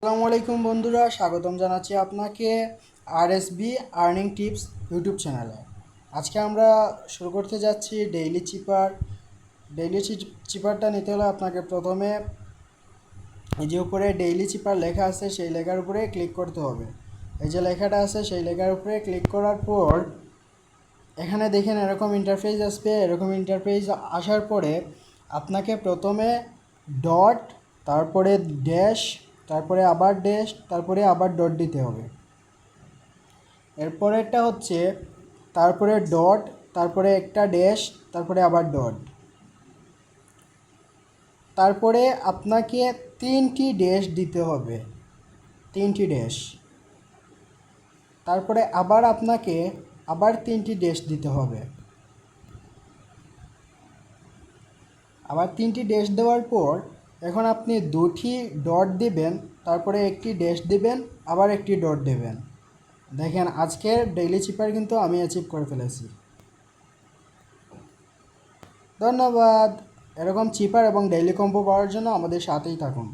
আসসালামু আলাইকুম বন্ধুরা, স্বাগতম জানাচ্ছি আপনাকে আরএসবি আর্নিং টিপস ইউটিউব চ্যানেলে। আজকে আমরা শুরু করতে যাচ্ছি ডেইলি চিপার। ডেইলি চিপারটা নিতে হলে আপনাকে প্রথমে এই যে উপরে ডেইলি চিপার লেখা আছে সেই লেখার উপরে ক্লিক করতে হবে। এই যে লেখাটা আছে সেই লেখার উপরে ক্লিক করার পর এখানে দেখেন এরকম ইন্টারফেস আসবে। এরকম ইন্টারফেস আসার পরে আপনাকে প্রথমে ডট, তারপরে ড্যাশ, তারপরে আবার ড্যাশ, তারপরে আবার ডট দিতে হবে। এরপরেরটা হচ্ছে তারপরে ডট, তারপরে একটা ড্যাশ, তারপরে আবার ডট। তারপরে আপনাকে 3টি ড্যাশ দিতে হবে, 3টি ড্যাশ। তারপরে আবার আপনাকে আবার 3টি ড্যাশ দিতে হবে। আবার 3টি ড্যাশ দেওয়ার পর এখন আপনি 2টি ডট দিবেন, তারপরে একটি ড্যাশ দিবেন, আবার একটি ডট দেবেন। দেখেন আজকের ডেইলি চিপার কিন্তু আমি অ্যাচিভ করে ফেলেছি। ধন্যবাদ। এরকম চিপার এবং ডেইলি কম্বো পাওয়ার জন্য আমাদের সাথেই থাকুন।